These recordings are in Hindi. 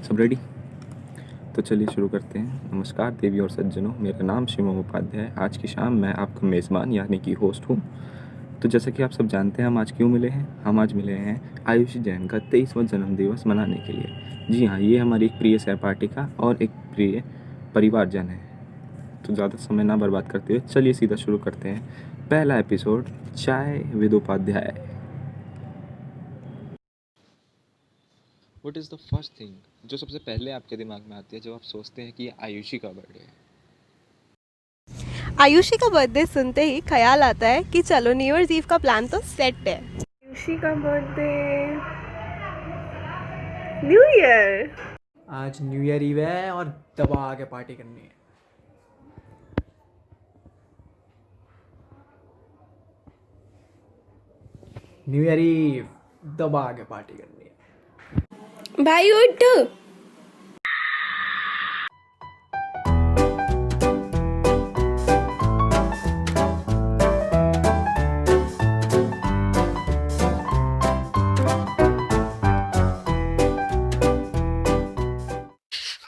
सब रेडी? तो चलिए शुरू करते हैं। नमस्कार देवी और सज्जनों, मेरा नाम शिवम उपाध्याय है। आज की शाम मैं आपका मेज़बान यानी कि होस्ट हूँ। तो जैसा कि आप सब जानते हैं हम आज क्यों मिले हैं। हम आज मिले हैं आयुषी जैन का 23वां जन्मदिवस मनाने के लिए। जी हाँ, ये हमारी एक प्रिय सहपाठिका और एक प्रिय परिवारजन है। तो ज़्यादा समय ना बर्बाद करते हुए चलिए सीधा शुरू करते हैं पहला episode, chai with Upadhyay. What is the first thing जो सबसे पहले आपके दिमाग में आती है जब आप सोचते हैं कि ये आयुषी का बर्थडे है? आयुषी का बर्थडे सुनते ही ख्याल आता है कि चलो न्यू ईयर्स ईव का प्लान तो सेट है। आयुषी का बर्थडे, न्यू ईयर। आज न्यू ईयर ईव है और दबा के पार्टी करनी है। न्यू ईयर ईव दबा के पार्टी करनी है। भाई उठ।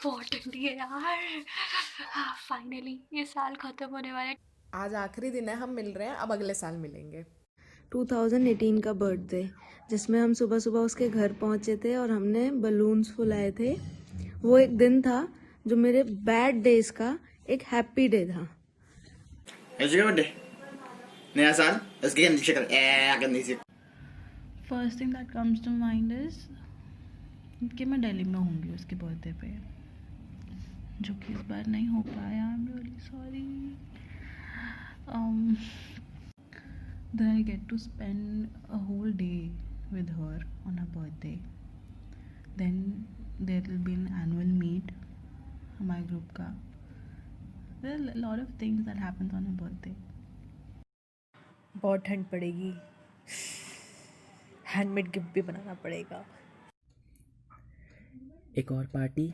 बहुत ठंडी है यार। फाइनली ये साल खत्म होने वाला है। आज आखिरी दिन है, हम मिल रहे हैं, अब अगले साल मिलेंगे। 2018 का बर्थडे जिसमें हम सुबह सुबह उसके घर पहुंचे थे और हमने बलून्स फुलाए थे। वो एक दिन था जो मेरे बैड डेज का एक हैप्पी डे था। बर्थडे, नया साल, उसकी गंदी शक्ल गंदी सी। First thing that comes to mind is कि मैं दिल्ली में होंगी उसके बर्थडे पे, जो कि इस बार नहीं हो पाया। I am really sorry. then I get to spend a whole day with her on her birthday. Then there will be an annual meet, my group ka. There are a lot of things that happens on her birthday. बहुत ठंड पड़ेगी, हैंडमेड गिफ्ट भी बनाना पड़ेगा। एक और पार्टी।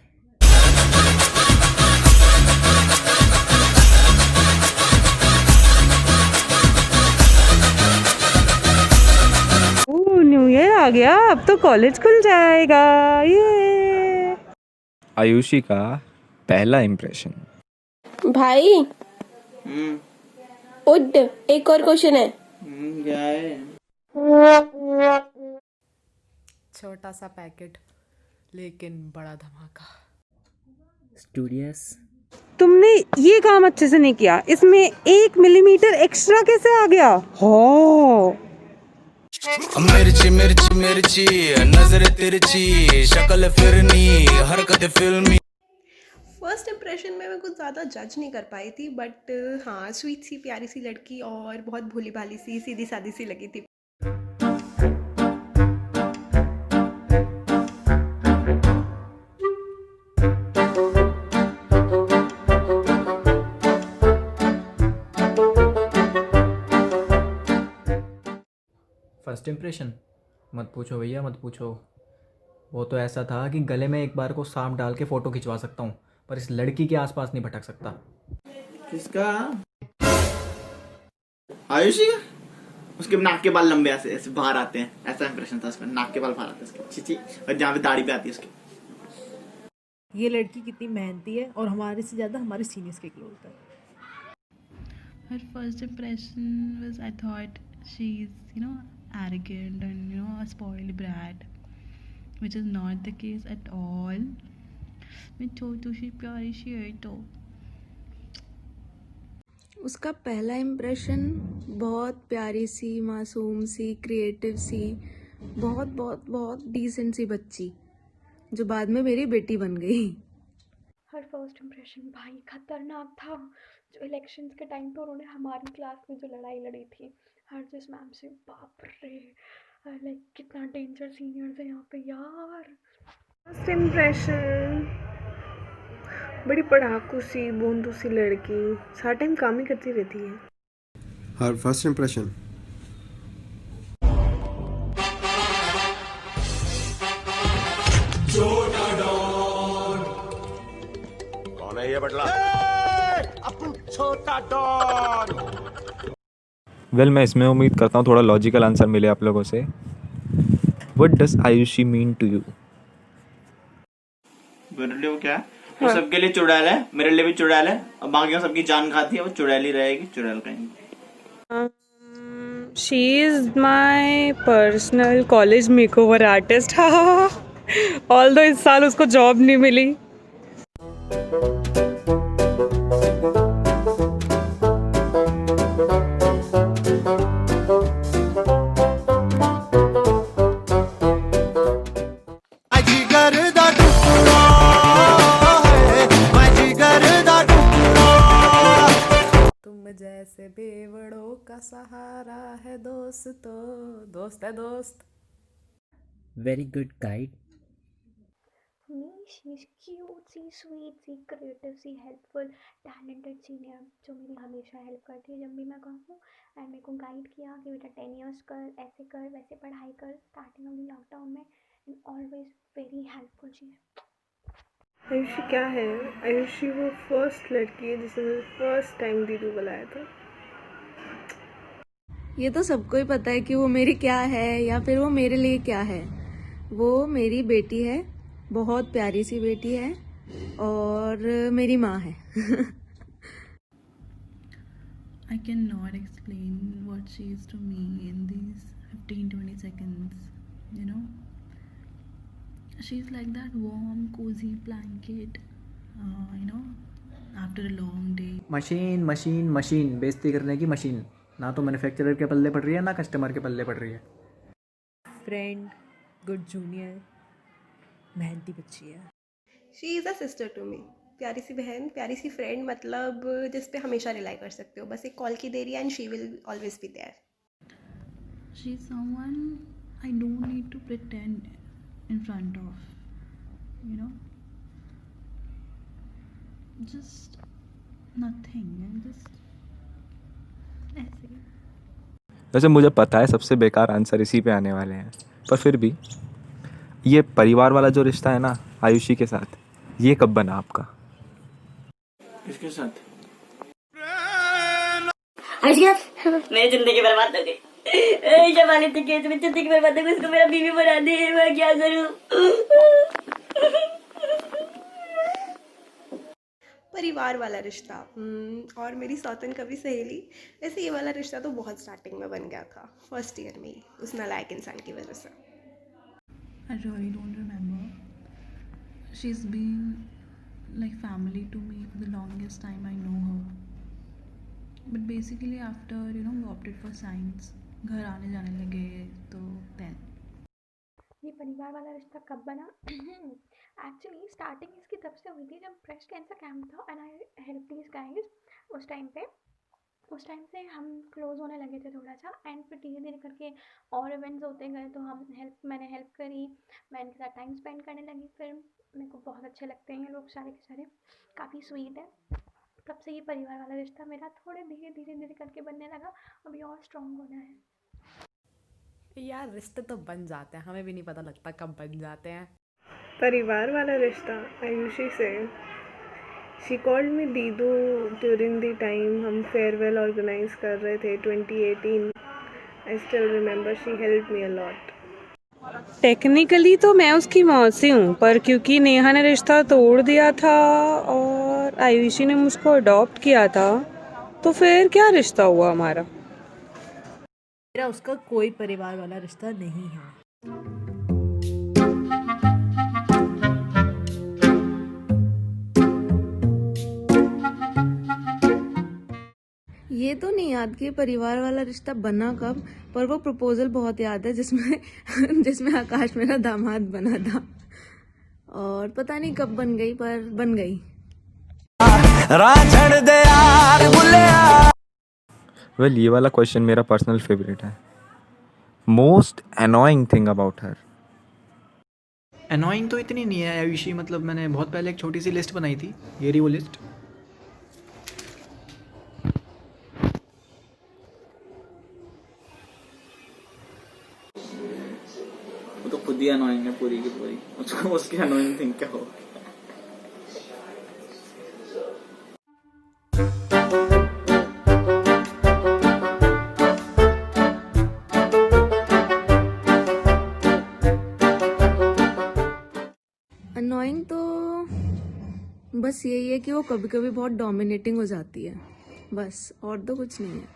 न्यू ईयर आ गया, अब तो कॉलेज खुल जाएगा। ये आयुषी का पहला इम्प्रेशन। भाई उठ, एक और क्वेश्चन है। क्या है? छोटा सा पैकेट लेकिन बड़ा धमाका। स्टूडियस। तुमने ये काम अच्छे से नहीं किया, इसमें 1 मिलीमीटर एक्स्ट्रा कैसे आ गया? हो मिर्ची मिर्ची मिर्ची, नजर तिरछी, शक्ल फिरनी, हरकत फिल्मी। फर्स्ट इम्प्रेशन में मैं कुछ ज़्यादा जज नहीं कर पाई थी, बट हाँ, स्वीट सी प्यारी सी लड़की और बहुत भोली भाली सी सीधी सादी सी लगी थी। फर्स्ट इम्प्रेशन मत पूछो भैया, मत पूछो। वो तो ऐसा था कि गले में एक बार को सांप डाल के फ़ोटो खिंचवा सकता हूँ, पर इस लड़की के आसपास नहीं भटक सकता। किसका? आयुषी का? उसके नाक के बाल लंबे ऐसे ऐसे बाहर आते हैं, ऐसा इंप्रेशन था उसका। नाक के बाल बाहर आते हैं उसके, छी छी, और जहाँ पे दाढ़ी पे आती है उसके। ये लड़की कितनी मेहनती है और हमारे से ज़्यादा हमारे सीनियर्स के क्लोज है। Her first impression was I thought she's arrogant and a spoiled brat, which is not the case at all. मैं छोटू सी प्यारी सी है तो। उसका पहला इम्प्रेशन बहुत प्यारी सी, मासूम सी, क्रिएटिव सी, बहुत बहुत बहुत डिसेंट सी बच्ची जो बाद में मेरी बेटी बन गई। हर फर्स्ट इम्प्रेशन भाई खतरनाक था। जो इलेक्शंस के टाइम पे उन्होंने हमारी क्लास में जो लड़ाई लड़ी थी हर जिस मैम से, बाप रे, लाइक कितना डेंजर सीनियर्स है यहाँ पे यार। फर्स्ट इम्प्रेशन, बड़ी पढ़ाकू सी बोंदू सी लड़की, सारा टाइम काम ही करती रहती है। हर फर्स्ट इम्प्रेशन, कौन है ये बटला? अपन छोटा डॉन। वेल, मैं इसमें उम्मीद करता हूँ थोड़ा लॉजिकल आंसर मिले आप लोगों से। What does Ayushi mean to you? मेरे लिए वो क्या है, वो सबके लिए चुड़ैल है, मेरे लिए भी चुड़ैल है, और बाकी सबकी जान खाती है, वो चुड़ैल ही रहेगी, चुड़ैल कहेंगे। She is my personal college makeover artist. All दो इस साल उसको जॉब नहीं मिली। तुम जैसे बेवड़ों का सहारा है दोस्तों, दोस्त है दोस्त। Very good guide. Me, she's cute सी, sweet सी, creative सी, helpful, talented senior जो मेरी हमेशा हेल्प करती है जब भी मैं कहूँ, एंड मेरे को गाइड किया कि बेटा 10 years कर, ऐसे कर, वैसे पढ़ाई कर, स्टार्टिंग में लॉकडाउन में, and always very helpful she है। आयुषी क्या है? आयुषी वो फर्स्ट लड़की है जिसने फर्स्ट टाइम दीदू बुलाया था। ये तो सबको ही पता है कि वो मेरी क्या है या फिर वो मेरे लिए क्या है। वो मेरी बेटी है, बहुत प्यारी सी बेटी है और मेरी माँ है। I cannot explain what she is to me in these 15-20 seconds, you know. She's like that warm, cozy blanket, you know, after a long day. Machine machine machine, बेइज्जती करने की मशीन। ना तो मैन्युफैक्चरर के पल्ले पड़ रही है, ना कस्टमर के पल्ले पड़ रही है। फ्रेंड, गुड जूनियर, मेहनती बच्ची है। She is a sister to me. प्यारी सी बहन, प्यारी सी फ्रेंड, मतलब जिस पे हमेशा रिलाई कर सकते हो, बस एक कॉल की देरी है and she will always be there. She's someone I don't need to pretend in front of, you know. Just nothing, and just ऐसे। वैसे मुझे पता है सबसे बेकार आंसर इसी पे आने वाले हैं, पर फिर भी ये परिवार वाला जो रिश्ता है ना आयुषी के साथ, ये कब बना आपका? किसके साथ? मेरी जिंदगी बर्बाद हो गई। जब वाले थे केस में जिंदगी बर्बाद हो गई, उसको मेरा बीवी बना दे, मैं क्या करूं? परिवार वाला रिश्ता और मेरी सौतन कभी सहेली, वैसे ये वाला रिश्ता तो बहुत स्टार्टिंग में बन गया था, फर्स्ट ईयर में ही, उस नालायक इंसान की वजह से। I really don't remember. She's been like family to me for the longest time I know her. But basically after, you know, we opted for science, घर आने जाने लगे तो then. ये परिवार वाला रिश्ता कब बना? एक्चुअली स्टार्टिंग इसकी तब से हुई थी जब ब्रेस्ट कैंसर कैंप था and I help these guys. उस टाइम से हम क्लोज होने लगे थे थोड़ा सा, एंड फिर धीरे धीरे करके और इवेंट्स होते गए तो मैंने हेल्प करी, मैं इनके साथ टाइम स्पेंड करने लगी। फिर मेरे को बहुत अच्छे लगते हैं ये लोग सारे के सारे, काफ़ी स्वीट है। तब से ये परिवार वाला रिश्ता मेरा थोड़े धीरे करके बनने लगा, अभी और स्ट्रॉन्ग होना है। यार रिश्ते तो बन जाते हैं, हमें भी नहीं पता लगता कब बन जाते हैं। परिवार वाला रिश्ता आयुषी से। शी कॉल्ड मी दीदू ड्यूरिंग द टाइम हम फेयरवेल ऑर्गेनाइज कर रहे थे 2018। I still remember, she help me a lot. Technically तो मैं उसकी मौसी हूँ, पर क्योंकि नेहा ने रिश्ता तोड़ दिया था और आयुषी ने मुझको अडॉप्ट किया था, तो फिर क्या रिश्ता हुआ हमारा। मेरा उसका कोई परिवार वाला रिश्ता नहीं है। ये तो नहीं याद कि परिवार वाला रिश्ता बना कब, पर वो प्रपोजल बहुत याद है जिसमें आकाश मेरा दामाद बना था, और पता नहीं कब बन गई, पर बन गई। वेल ये वाला क्वेश्चन मेरा पर्सनल फेवरेट है। Most annoying thing about her. Annoying तो इतनी नहीं है आयुषी, मतलब मैंने बहुत पहले एक छोटी सी लिस्ट बनाई थी, ये रही वो लिस्ट। वो तो खुद ही अनोइंग है पूरी की पूरी, उसको उसकी अनोइंग थिंग क्या हो। अनोइंग तो बस यही है कि वो कभी कभी बहुत डोमिनेटिंग हो जाती है, बस, और तो कुछ नहीं है।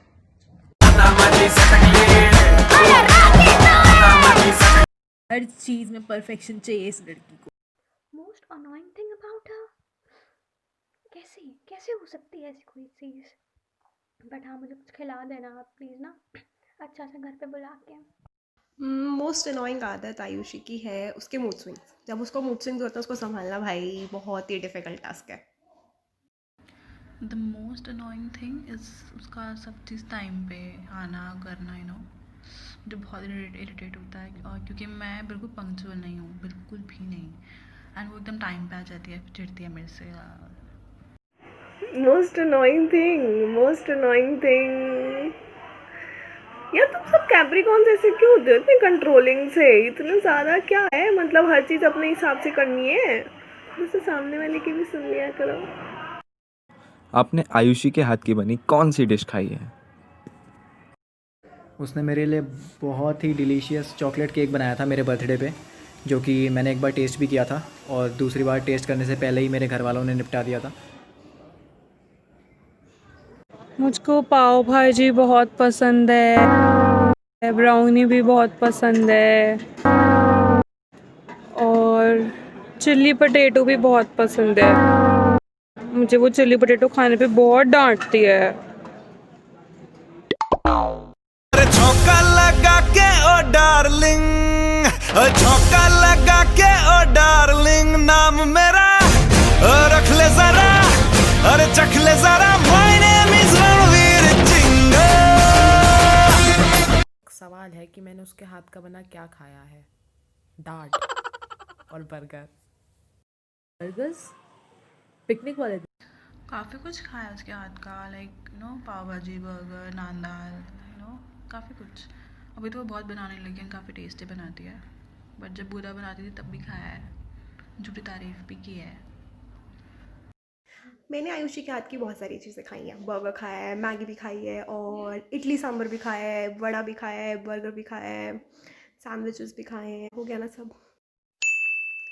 हर चीज़ में परफेक्शन चाहिए इस लड़की को। Most annoying thing about her, कैसे कैसे हो सकती है ऐसी कोई चीज़। बट हाँ, मुझे कुछ खिला देना आप प्लीज़ ना, अच्छा सा घर पे बुला के। मोस्ट अनोइंग आदत आयुषी की है उसके मूड स्विंग्स। जब उसको मूड स्विंग्स होता है उसको संभालना भाई बहुत ही डिफ़िकल्ट टास्क है। The most annoying thing is उसका सब चीज़ टाइम पे आना करना, मुझे बहुत इरिटेट होता है, और क्योंकि मैं बिल्कुल पंक्चुअल नहीं हूँ, बिल्कुल भी नहीं, एंड वो एकदम टाइम पे आ जाती है, चिढ़ती है मेरे से। मोस्ट अनोइंग थिंग यार, तुम सब कैप्रिकॉन्स ऐसे क्यों होते हो इतने कंट्रोलिंग से, इतना ज़्यादा क्या है, मतलब हर चीज़ अपने हिसाब से करनी है, जैसे सामने वाले की भी सुन लिया करो। आपने आयुषी के हाथ की बनी कौन सी डिश खाई है? उसने मेरे लिए बहुत ही डिलीशियस चॉकलेट केक बनाया था मेरे बर्थडे पे, जो कि मैंने एक बार टेस्ट भी किया था, और दूसरी बार टेस्ट करने से पहले ही मेरे घर वालों ने निपटा दिया था। मुझको पाव भाजी बहुत पसंद है, ब्राउनी भी बहुत पसंद है, और चिल्ली पटेटो भी बहुत पसंद है। मुझे वो चिल्ली पटेटो खाने पे बहुत डांटती है। झोंका लगा के ओ डार्लिंग, झोंका लगा के ओ डार्लिंग, नाम मेरा रख ले जरा, अरे चख ले जरा, my name is Ranveer Singh. सवाल है कि मैंने उसके हाथ का बना क्या खाया है? डार्ट और बर्गर। बर्गर्स पिकनिक वाले दिन। काफ़ी कुछ खाया उसके हाथ का, लाइक पाव भाजी, बर्गर, नान दाल, काफ़ी कुछ। अभी तो वो बहुत बनाने लगी है, काफ़ी टेस्टी बनाती है, बट जब बुरा बनाती थी तब भी खाया है, झूठी तारीफ भी की है। मैंने आयुषी के हाथ की बहुत सारी चीज़ें खाई हैं। बर्गर खाया है, मैगी भी खाई है, और इडली सांभर भी खाया है, वड़ा भी खाया है, बर्गर भी खाया है, सैंडविचेस भी खाए हैं। हो गया ना सब।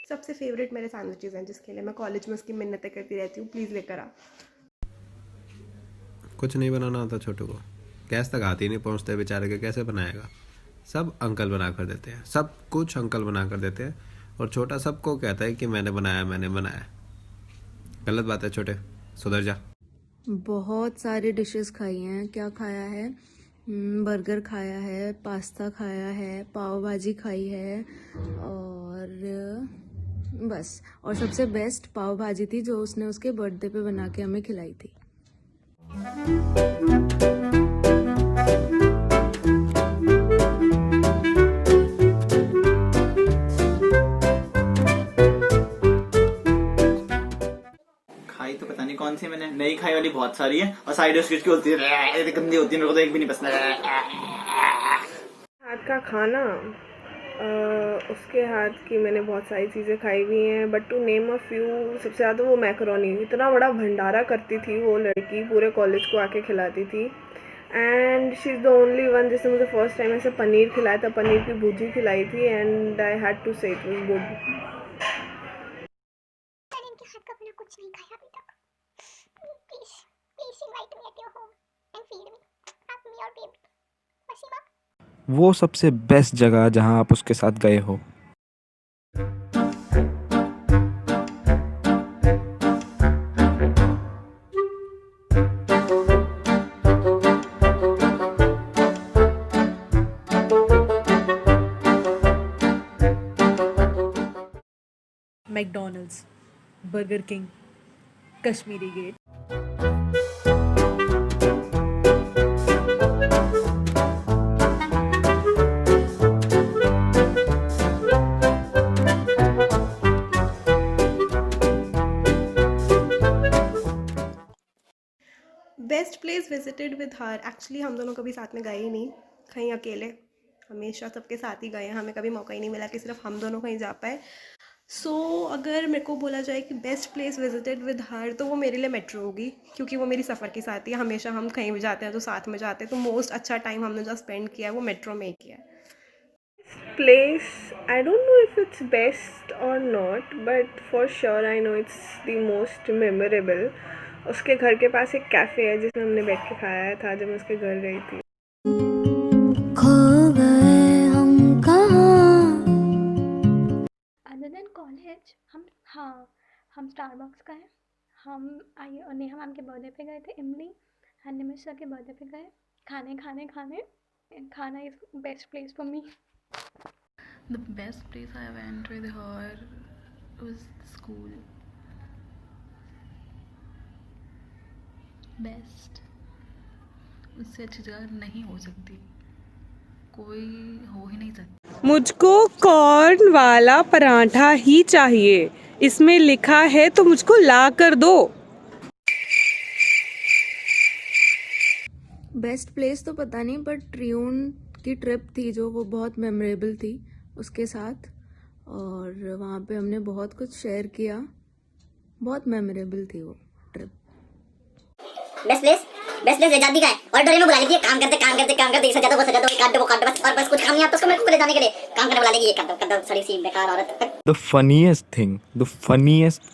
सबसे फेवरेट मेरे सैंडविचेस हैं, जिसके लिए मैं कॉलेज में उसकी मिन्नतें करती रहती हूँ, प्लीज़ लेकर आ। कुछ नहीं बनाना होता छोटू को, गैस तक आती नहीं पहुंचते बेचारे के, कैसे बनाएगा? सब अंकल बना कर देते हैं, सब कुछ अंकल बना कर देते हैं, और छोटा सबको कहता है कि मैंने बनाया। गलत बात है छोटे, सुधर जा। बहुत सारी डिशेस खाई हैं। क्या खाया है? बर्गर खाया है, पास्ता खाया है, पाव भाजी खाई है, और बस। और सबसे बेस्ट पाव भाजी थी जो उसने उसके बर्थडे पे बना के हमें खिलाई थी। खाई तो पता नहीं कौन सी मैंने, नई खाई वाली बहुत सारी है, और साइड उसकी होती है गंदी होती है, मेरे को तो एक भी नहीं पसंद। हाथ का खाना, उसके हाथ की मैंने बहुत सारी चीज़ें खाई हुई हैं, but to name a few, सबसे ज़्यादा वो मैकरोनी, इतना बड़ा भंडारा करती थी वो लड़की, पूरे कॉलेज को आके खिलाती थी। And she is the only one जिसने मुझे फर्स्ट टाइम ऐसे पनीर खिलाया था, पनीर की भुर्जी खिलाई थी, and I had to say it was good. इनके हाथ का बिना कुछ नहीं खाया अभी तक। Please please invite me at your home and feed me, have me your baby. Wasima, वो सबसे बेस्ट जगह जहाँ आप उसके साथ गए हो? McDonald's, Burger King, Kashmiri Gate. Best place visited with her, actually हम दोनों कभी साथ में गए ही नहीं कहीं अकेले, हमेशा सबके साथ ही गए हैं, हमें कभी मौका ही नहीं मिला कि सिर्फ हम दोनों कहीं जा पाए। सो अगर मेरे को बोला जाए कि बेस्ट प्लेस विजिटेड विद हर, तो वो मेरे लिए मेट्रो होगी, क्योंकि वो मेरी सफ़र की साथी है। हमेशा हम कहीं भी जाते हैं तो साथ में जाते हैं, तो मोस्ट अच्छा टाइम हमने जो स्पेंड किया है वो मेट्रो में ही किया है। Place, I don't know if it's best or not, but for sure I know it's the most memorable. उसके घर के पास एक कैफ़े है जिसमें हमने बैठ के खाया था जब मैं उसके घर गई थी. खो गए हम कहाँ. अदर देन कॉलेज हम स्टारबक्स गए. हम नेहा मैम के बर्थडे पे गए थे. इमली एंड निमिष सर के बर्थडे पे गए. खाना is best place for me. The best place I went with her was school. Best. उससे अच्छी जगह नहीं हो सकती, कोई हो ही नहीं सकती. मुझको कॉर्न वाला पराठा ही चाहिए. इसमें लिखा है तो मुझको ला कर दो. बेस्ट प्लेस तो पता नहीं, बट ट्रियून की ट्रिप थी जो वो बहुत मेमोरेबल थी उसके साथ, और वहाँ पे हमने बहुत कुछ शेयर किया. बहुत मेमोरेबल थी वो ट्रिप. बेस्ट प्लेस ले जाती का है और डरे में बुला लेती है. काम करते ये सजा दो वो सजा दो, काट दो वो काट दो, बस और बस कुछ काम नहीं आता उसको मेरे को ले जाने के लिए. काम करने बुला लेगी, ये कर दो सड़ी सी बेकार औरत. The funniest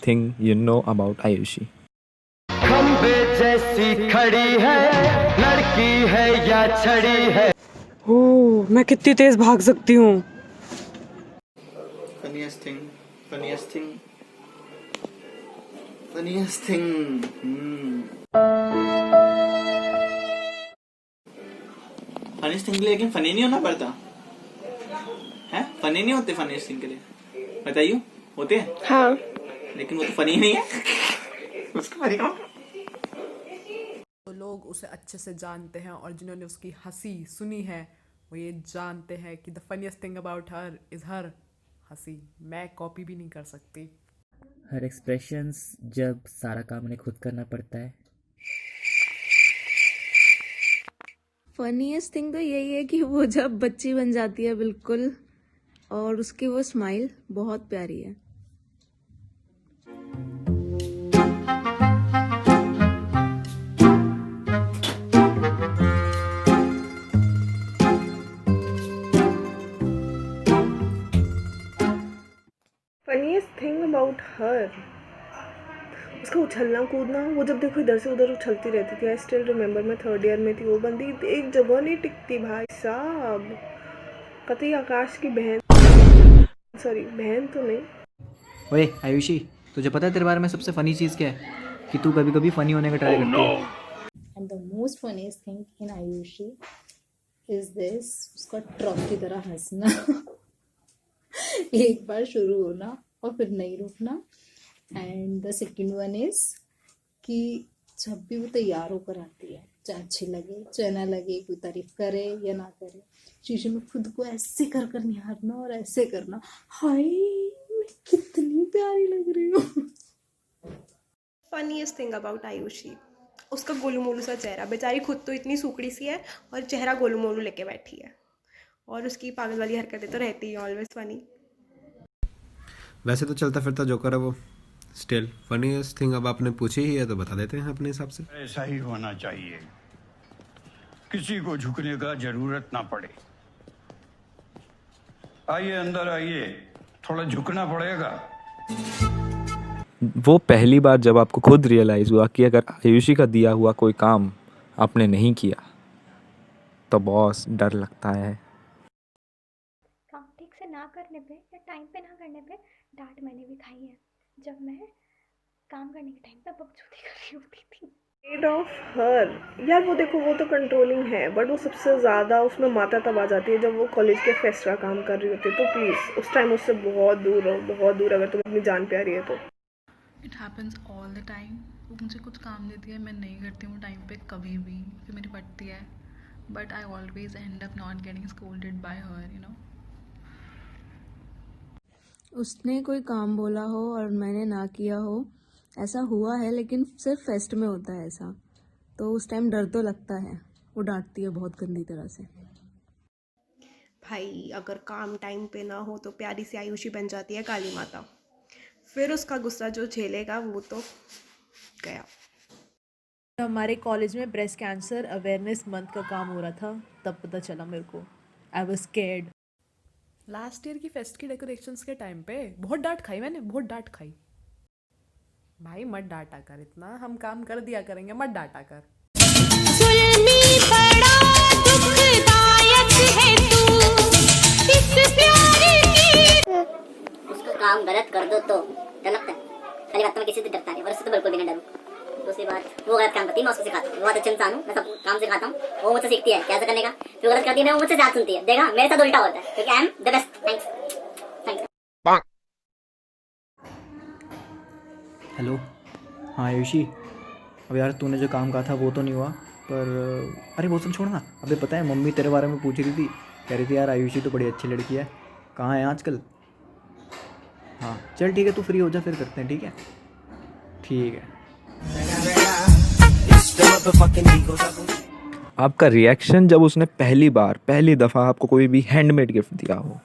thing you know about Ayushi. खंबे जैसी खड़ी है, लड़की है या छड़ी है. ओह, मैं कितनी तेज भाग सकती हूँ. Funniest thing. Funniest thing के लिए लेकिन फनी नहीं होना पड़ता है. फनी नहीं होते funniest thing के लिए. बताइए होते हैं. हाँ. लेकिन वो तो फनी नहीं है. उसको फनी कहो. तो लोग उसे अच्छे से जानते हैं और जिन्होंने उसकी हंसी सुनी है वो ये जानते हैं कि the funniest thing about her is her हंसी. मैं कॉपी भी नहीं कर सकती. हर एक्सप्रेशंस जब सारा काम उन्हें खुद करना पड़ता है. फनीएस्ट थिंग तो यही है कि वो जब बच्ची बन जाती है बिल्कुल, और उसकी वो स्माइल बहुत प्यारी है. फनीएस्ट थिंग अबाउट हर उसका उछलना कूदना. वो जब देखो इधर से उधर उछलती रहती थी. आई स्टिल रिमेंबर, मैं 3rd ईयर में थी. वो बंदी एक जगह नहीं टिकती भाई साहब. कतई आकाश की बहन, सॉरी बहन तो नहीं. ओए आयुषी, तुझे पता है तेरे बारे में सबसे फ़नी चीज़ क्या है? कि तू कभी कभी फ़नी होने का ट्राई करती है. And the most funniest thing in Ayushi is this, उसका ट्रक की तरह हंसना. एक बार शुरू होना और फिर नहीं रुकना. And the second one is कि जब भी वो तैयार होकर आती है, चाहे अच्छी लगे चाहे ना लगे, कोई तारीफ करे या ना करे, शीशे में खुद को ऐसे कर कर निहारना और ऐसे करना, हाय मैं कितनी प्यारी लग रही हूँ. फनीएस्ट थिंग अबाउट आयुषी, उसका गोलू मोलू सा चेहरा. बेचारी खुद तो इतनी सूखड़ी सी है और चेहरा गोलू मोलू लेके बैठी है, और उसकी पागल वाली हरकतें तो रहती हैं. Always funny. वैसे तो चलता फिरता जोकर है वो. स्टिल फनीएस्ट थिंग अब आपने पूछी ही है तो बता देते हैं अपने हिसाब से. ऐसा ही होना चाहिए, किसी को झुकने का जरूरत ना पड़े. आइए अंदर आइए, थोड़ा झुकना पड़ेगा. वो पहली बार जब आपको खुद रियलाइज़ हुआ कि अगर आयुषी का दिया हुआ कोई काम आपने नहीं किया तो बॉस डर लगता है. काम ठीक से ना करने पे या टाइम पे ना करने पे डांट मैंने भी खाई है. जब मैं काम करने के टाइम पे बकचोदी कर रही होती थी. Afraid of her यार, वो देखो वो तो कंट्रोलिंग है, बट वो सबसे ज़्यादा उसमें माता तब आ जाती है जब वो कॉलेज के फेस्ट का काम कर रही होती है. तो प्लीज़ उस टाइम उससे बहुत दूर रहो, बहुत दूर, अगर तुम्हें अपनी जान प्यारी है तो. It happens all the time. वो मुझे कुछ काम देती है, मैं नहीं करती हूँ टाइम पे कभी भी, फिर मेरी पटती है. But I always and up not getting scolded bye her, you know. उसने कोई काम बोला हो और मैंने ना किया हो, ऐसा हुआ है, लेकिन सिर्फ फेस्ट में होता है ऐसा. तो उस टाइम डर तो लगता है. वो डांटती है बहुत गंदी तरह से. भाई अगर काम टाइम पे ना हो तो प्यारी सी आयुषी बन जाती है काली माता. फिर उसका गुस्सा जो झेलेगा वो तो गया. हमारे कॉलेज में ब्रेस्ट कैंसर अवेयरनेस मंथ का काम हो रहा था, तब पता चला मेरे को. I was scared. Last year की फेस्ट की डेकोरेशंस के टाइम पे बहुत डांट खाई मैंने, बहुत डांट खाई। भाई मत डांटा कर इतना, हम काम कर दिया करेंगे, मत डांटा कर। उसको काम गलत कर दो तो डर लगता है। पहली बात तो मैं किसी से डरता नहीं और उससे तो बिल्कुल भी नहीं डरूं। दूसरी बात वो गलत काम करती है, मैं उसको सिखाता हूँ। बहुत अच्छा इंसान हूँ, मैं सब काम सिखाता हूँ, वो मुझसे सीखती है कैसे करने का। जो गलत करती है वो मुझसे ज्यादा सुनती है। देखा मेरे साथ उल्टा होता है क्योंकि I am the best. Thanks. Hello. हाँ आयुषी, अब यार तूने जो काम कहा था वो तो नहीं हुआ, पर अरे वो सब छोड़ ना। अबे पता है मम्मी तेरे बारे में पूछ रही थी, कह रही थी यार आयुषी तो बड़ी अच्छी लड़की है, कहाँ है आजकल। हाँ चल ठीक है, तू फ्री हो जा फिर करते हैं, ठीक है। ठीक है। आपका रिएक्शन जब उसने पहली दफ़ा आपको कोई भी हैंडमेड गिफ्ट दिया हो।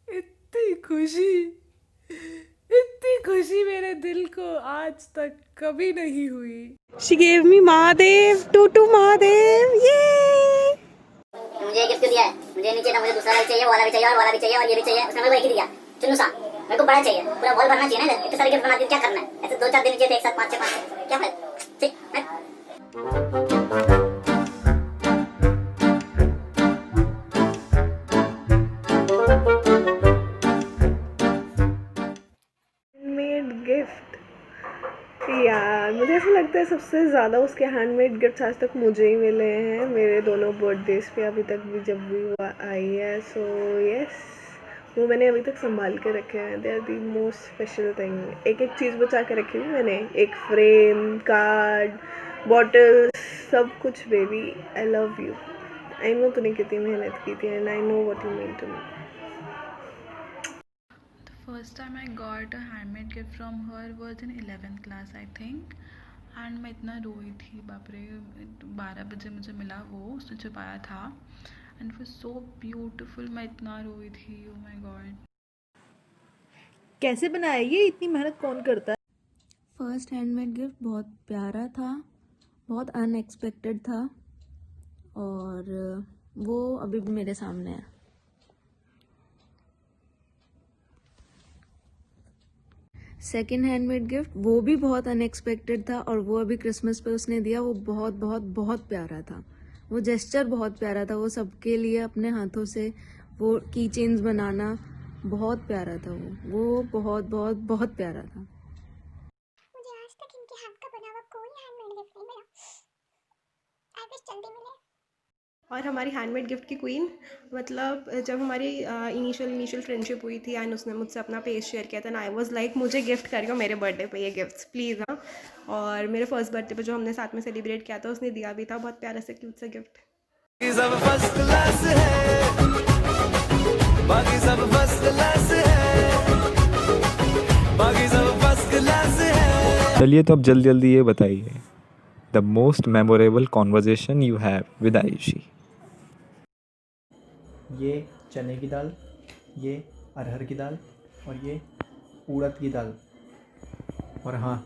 इतनी खुशी मेरे दिल को आज तक कभी नहीं हुई। She gave me महादेव, टूटू महादेव, ये मुझे ये गिफ्ट क्यों दिया है? मुझे नहीं चाहिए था, मुझे दूसरा भी चाहिए, वाला भी चाहिए और वाला भी चाहिए और ये भी चाहिए। उसने मेरे को एक ही दिया, चुन्नू सा। मेरे को बड़ा चाहिए, पूरा वॉल भरना चाहिए ना। इतने सारे गिफ्ट बनाती हूँ, क्या करना है? ऐसे 2-4 दिन चाहिए थे, एक साथ 5-6 क्या फायदा? ठीक है। हैंडमेड गिफ्ट यार, मुझे ऐसा लगता है सबसे ज़्यादा उसके हैंडमेड गिफ्ट्स आज तक मुझे ही मिले हैं, मेरे दोनों बर्थडेज पे अभी तक भी जब भी वो आई है। सो यस, वो मैंने अभी तक संभाल के रखे हैं। They are the most special thing. एक एक चीज़ बचा के रखी हुई मैंने, एक फ्रेम, कार्ड, बॉटल, सब कुछ। Baby I love you. I know तूने कितनी मेहनत की थी and I know what you mean to me. First time I got a handmade gift from her was in 11th class I think, and मैं इतना रोई थी, बाप रे। 12 बजे मुझे मिला वो, उसने छुपाया था, and it was so beautiful। मैं इतना रोई थी, oh my god। कैसे बनाया ये, इतनी मेहनत कौन करता है? फर्स्ट हैंडमेड गिफ्ट बहुत प्यारा था, बहुत अनएक्सपेक्टेड था, और वो अभी भी मेरे सामने है। सेकेंड हैंडमेड गिफ्ट वो भी बहुत अनएक्सपेक्टेड था, और वो अभी क्रिसमस पे उसने दिया। वो बहुत बहुत बहुत प्यारा था, वो जेस्चर बहुत प्यारा था। वो सबके लिए अपने हाथों से वो की चेन्स बनाना बहुत प्यारा था। वो बहुत बहुत बहुत प्यारा था। मुझे आज तक इनके हाथ का बना हुआ कोई हैंडमेड गिफ्ट नहीं मिला। आई विश जल्दी मिले। और हमारी हैंडमेड गिफ्ट की क्वीन, मतलब जब हमारी इनिशियल फ्रेंडशिप हुई थी एंड उसने मुझसे अपना पेज शेयर किया था ना, आई वाज लाइक मुझे गिफ्ट करियो मेरे बर्थडे पे ये गिफ्ट्स प्लीज़। हाँ, और मेरे फर्स्ट बर्थडे पे जो हमने साथ में सेलिब्रेट किया था उसने दिया भी था बहुत प्यारा से क्यूट सा गिफ्ट। सब फर्स्ट क्लास है, बाकी सब फर्स्ट क्लास है, बाकी सब फर्स्ट क्लास है। चलिए तो अब जल्दी ये बताइए, the most memorable conversation you have with Ayushi. ये चने की दाल, ये अरहर की दाल, और ये उड़द की दाल, और हाँ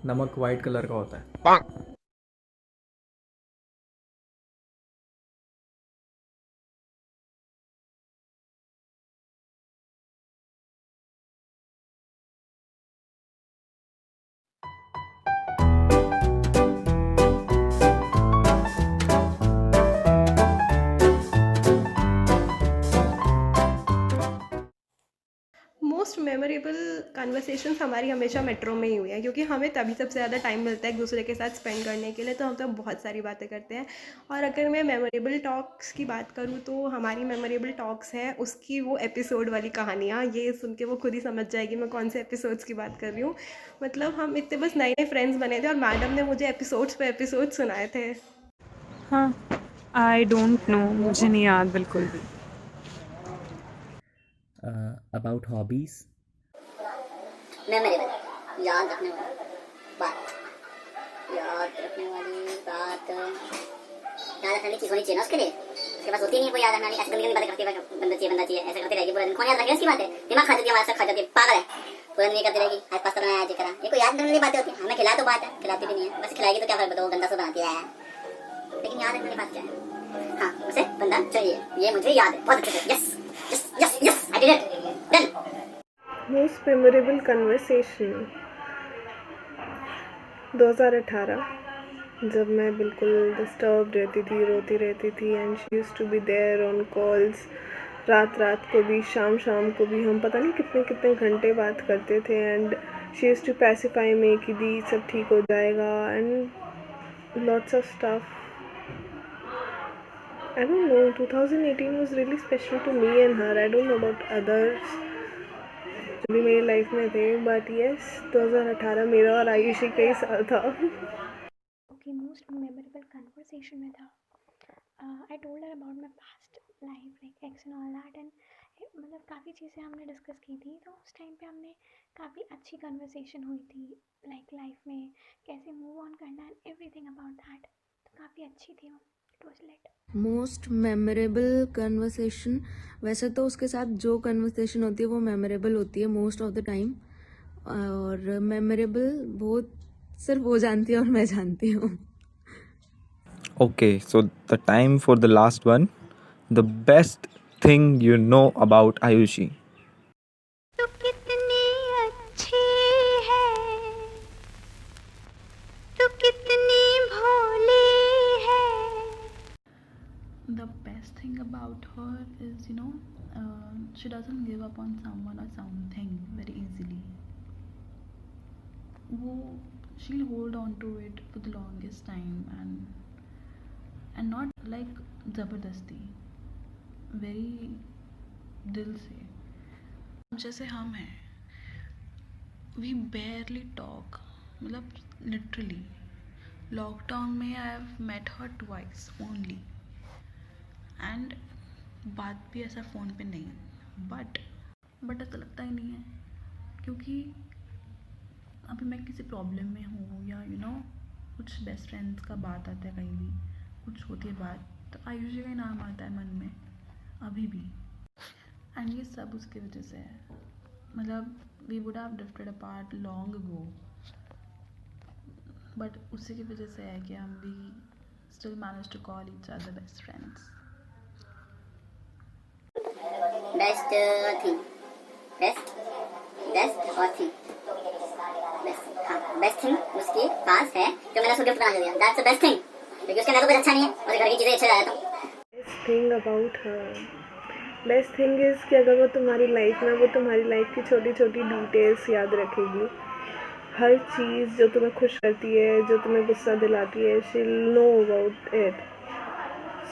नमक वाइट कलर का होता है। मोस्ट मेमोरेबल कन्वर्सेशंस हमारी हमेशा मेट्रो में ही हुई है, क्योंकि हमें तभी सबसे ज़्यादा टाइम मिलता है एक दूसरे के साथ स्पेंड करने के लिए, तो हम तब बहुत सारी बातें करते हैं। और अगर मैं मेमोरेबल टॉक्स की बात करूँ तो हमारी मेमोरेबल टॉक्स हैं उसकी वो एपिसोड वाली कहानियाँ। ये सुन के वो खुद ही समझ जाएगी मैं कौन से एपिसोड्स की बात कर रही हूँ। मतलब हम इतने बस नए फ्रेंड्स बने थे और मैडम ने मुझे एपिसोड्स पे एपिसोड सुनाए थे। हाँ, आई डोंट नो, मुझे नहीं याद बिल्कुल भी। अबाउट हॉबीज़, मेमोरेबल याद रखने वाली बात, याद रखने की चीज़ होनी चाहिए ना उसके लिए। उसके पास होती नहीं है कोई याद रखने वाली, ऐसे गंदी बातें करती है, बंदा चाहिए ऐसे करती रहेगी पूरा दिन। कौन याद रखेगा उसकी बातें? दिमाग खा जाती है, हमारा सब खा जाती है, पागल है। पूरा दिन ये करती रहेगी, आज पास्ता बनाया, आज ये करा। ये कोई याद रखने वाली बातें होती है? हमें खिलाया तो बात है, खिलाती भी नहीं है। बस खिलाएगी तो क्या फर्क पड़ता है, वो गंदा सा बनाती है, लेकिन याद रखने वाली बात क्या है? हाँ उसे बंदा चाहिए, ये मुझे याद है बहुत अच्छे से। Yes yes yes yes I did it, done. Most memorable conversation 2018, जब मैं बिल्कुल डिस्टर्ब रहती थी, रोती रहती थी, and she used to be there on calls, रात रात को भी, शाम शाम को भी, हम पता नहीं कितने कितने घंटे बात करते थे, and she used to pacify me कि दी सब ठीक हो जाएगा, and lots of stuff. I don't know, 2018 was really special to me and her. I don't know about others जो भी मेरी लाइफ में थे, बट यस 2018 मेरा और आयुषी का ही साल था। Okay, most memorable conversation with her. I told her about my past life, like ex and all that, and मतलब काफ़ी चीज़ें हमने डिस्कस की थी, तो उस टाइम पे हमने काफ़ी अच्छी कन्वर्सेशन हुई थी, लाइक लाइफ में कैसे मूव ऑन करना एंड एवरीथिंग अबाउट दैट, तो काफ़ी अच्छी थी वो। It was like most memorable conversation, वैसे तो उसके साथ जो कन्वर्सेशन होती है वो मेमोरेबल होती है मोस्ट ऑफ द टाइम, और मेमोरेबल वो सिर्फ वो जानती है और मैं जानती हूँ। Okay, so the time for the last one. The best thing you know about Ayushi. तू कितनी अच्छी है, तू कितनी भोली है। The best thing about her is, she doesn't give up on someone or something very easily. She'll hold on to it for the longest time and not like ज़बरदस्ती, very दिल से। जैसे हम हैं, we barely talk, मतलब literally लॉकडाउन में I have met her twice only, and बात भी ऐसा फ़ोन पे नहीं, बट ऐसा लगता ही नहीं है, क्योंकि अभी मैं किसी प्रॉब्लम में हूँ या कुछ बेस्ट फ्रेंड्स का बात आता है, कहीं भी कुछ होती है बात, तो आयुषी का ही नाम आता है मन में अभी भी, एंड ये सब उसकी वजह से है। मतलब we would have drifted apart long ago, but उसी की वजह से है कि हम भी still manage to call each other best friends. Best thing, best और थिंग, बेस्ट थिंग उसके पास है जो मैंने उसको गिफ्ट बना दिया, दैट्स द बेस्ट थिंग, क्योंकि उसके अंदर तो कुछ अच्छा नहीं है, उसके घर की चीज़ें अच्छे जाता हूँ। Best thing about her, best thing is कि अगर वो तुम्हारी लाइफ में, वो तुम्हारी लाइफ की छोटी छोटी डिटेल्स याद रखेगी, हर चीज़ जो तुम्हें खुश करती है, जो तुम्हें गुस्सा दिलाती है, she will know about it.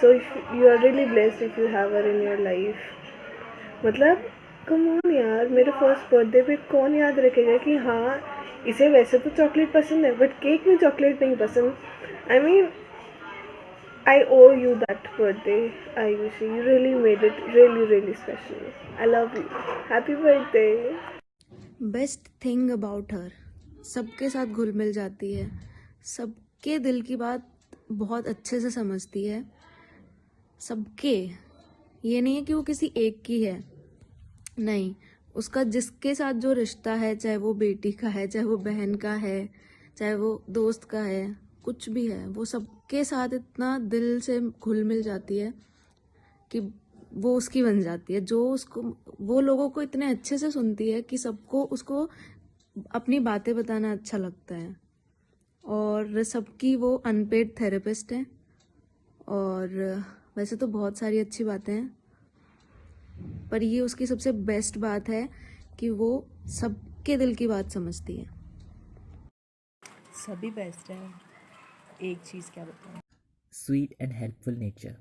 So you are really blessed if you have her in your life. मतलब कम ऑन यार, मेरे फर्स्ट बर्थडे पे कौन याद रखेगा कि हाँ इसे वैसे तो चॉकलेट पसंद है बट केक में चॉकलेट नहीं पसंद। I mean I owe you that birthday, Ayushi. You really made it really, really special. I love you. Happy birthday. Best thing about her, सबके साथ घुल मिल जाती है, सबके दिल की बात बहुत अच्छे से समझती है, सबके, ये नहीं है कि वो किसी एक की है, नहीं, उसका जिसके साथ जो रिश्ता है, चाहे वो बेटी का है, चाहे वो बहन का है, चाहे वो दोस्त का है, कुछ भी है, वो सबके साथ इतना दिल से घुल मिल जाती है कि वो उसकी बन जाती है। जो उसको, वो लोगों को इतने अच्छे से सुनती है कि सबको उसको अपनी बातें बताना अच्छा लगता है, और सबकी वो अनपेड थेरेपिस्ट है, और वैसे तो बहुत सारी अच्छी बातें हैं, पर ये उसकी सबसे बेस्ट बात है कि वो सबके दिल की बात समझती है। सभी बेस्ट है, एक चीज़ क्या बताऊँ, Sweet and helpful nature.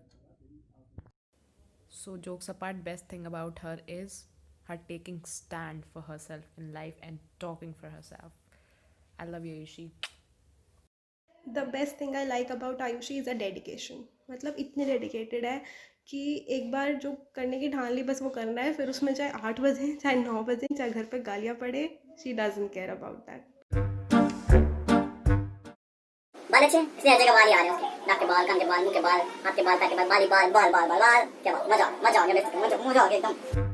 So jokes apart, best thing about her is her taking stand for herself in life and talking for herself. I love you, Ayushi. The best thing I like about Ayushi is a dedication. मतलब इतनी डेडिकेटेड है कि एक बार जो करने की ठान ली बस वो करना है, फिर उसमें चाहे 8 बजे, चाहे 9 बजे, चाहे घर पे गालियाँ पड़े, she doesn't care about that. बाल अच्छे, इसलिए हर जगह बाल ही आ रहे हैं उसके, नाक के बाल, कान के बाल, मुंह के बाल, हाथ के बाल, पैर के बाल, बाल ही बाल, बाल बाल बाल बाल, क्या बात, मजा आ गया, मजा आ गया एकदम।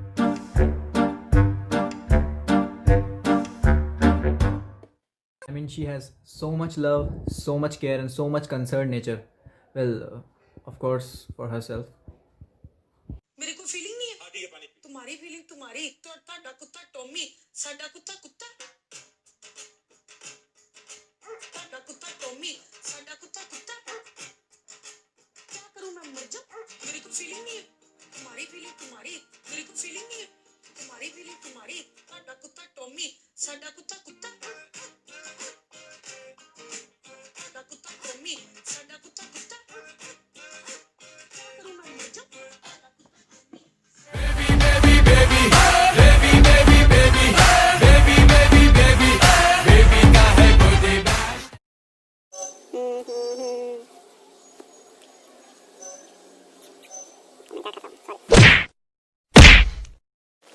I mean, she has so much love, so much care, and so much concerned nature. Well, of course for her self. मेरे को फीलिंग नहीं है तुम्हारी फीलिंग तुम्हारी तो ਤੁਹਾਡਾ ਕੁੱਤਾ ਟੋਮੀ ਸਾਡਾ ਕੁੱਤਾ ਕੁੱਤਾ ਤੁਹਾਡਾ ਕੁੱਤਾ ਟੋਮੀ ਸਾਡਾ ਕੁੱਤਾ ਕੁੱਤਾ क्या करूं मैं मर जाऊं मेरे को फीलिंग नहीं है तुम्हारी फीलिंग तुम्हारी मेरे को फीलिंग नहीं है तुम्हारी फीलिंग तुम्हारी ਤੁਹਾਡਾ ਕੁੱਤਾ ਟੋਮੀ ਸਾਡਾ ਕੁੱਤਾ ਕੁੱਤਾ ਤੁਹਾਡਾ ਕੁੱਤਾ ਟੋਮੀ ਸਾਡਾ ਕੁੱਤਾ ਕੁੱਤਾ क्या करूं मैं मर जाऊं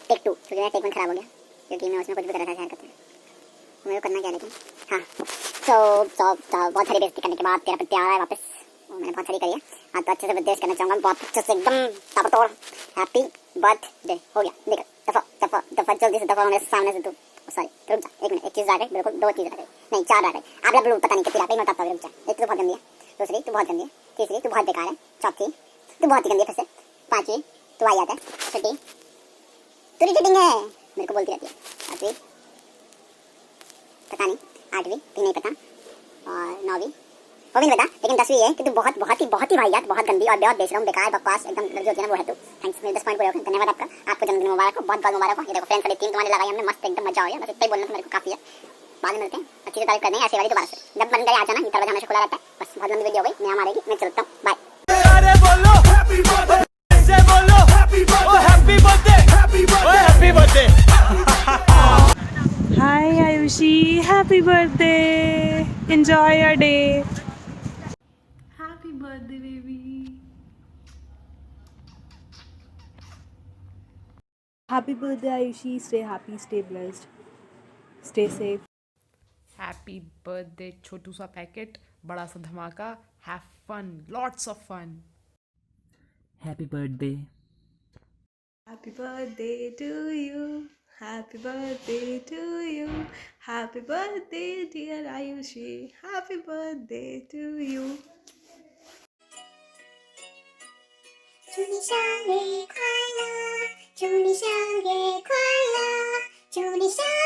टेक 2 क्योंकि मेरा टेक 1 खराब हो गया क्योंकि मैं उसमें कुछ भी कर रहा था हरकतें मेरे को करना क्या लेकिन हाँ बहुत सारी बेइज्जती करने के बाद तेरा पत्ती आ रहा है वापस और मैंने बहुत सारी करी है हाँ तो अच्छे से विदेश करना चाहूँगा बहुत अच्छे से एकदम ताबड़तोड़ हैप्पी बर्थडे हो गया निकल दफा जल्दी से दफा मेरे सामने से तू सॉरी रुक जा एक मिनट एक चीज़ आ गई बिल्कुल 2 चीज़ आ गई नहीं 4 आ गई आप लोग पता नहीं कितनी आ गई मैं बताता हूँ रुक जा एक तो बहुत गंदी है दूसरी तू बहुत गंदी है तीसरी तू बहुत बेकार है चौथी तू बहुत ही गंदी है फिर से पाँचवीं तू आ जाता है छठी तेरी चीटिंग है मेरे को बोलती रहती है सातवीं पता नहीं आठवीं भी नहीं पता और नौवीं वो भी नहीं पता लेकिन 10वीं है कि तू बहुत ही वाहियात बहुत गंदी और बहुत बेशरम बेकार बकवास एकदम लड़की होती है ना वो है तू थैंक्स मेरे 10 पॉइंट पूरे हो गए धन्यवाद आपका आपको जन्मदिन मुबारक हो बहुत मुबारक हो ये देखो फ्रेंड्स वाली टीम तुम्हारे लगाई हमने मस्त एकदम मजा हो गया बस इतना ही बोलना तो मेरे को काफी है बाद में मिलते हैं अच्छी से तारीफ करने हैं ऐसे वाली दोबारा से जब बन गए आ जाना ये दरवाजा हमेशा खुला रहता है बस बहुत लंबी वीडियो हो गई मैं मारेगी मैं चलता हूँ बाय अरे बोलो हैप्पी बर्थडे से बोलो happy birthday happy birthday Hi Ayushi, happy birthday. Enjoy your day. Happy birthday, baby. Happy birthday, Ayushi. Stay happy, stay blessed, stay safe. Happy birthday छोटू सा पैकेट बड़ा सा धमाका have fun lots of fun happy birthday. Happy birthday to you. Happy birthday to you. Happy birthday, dear Ayushi. Happy birthday to you.祝你生日快乐，祝你生日快乐，祝你生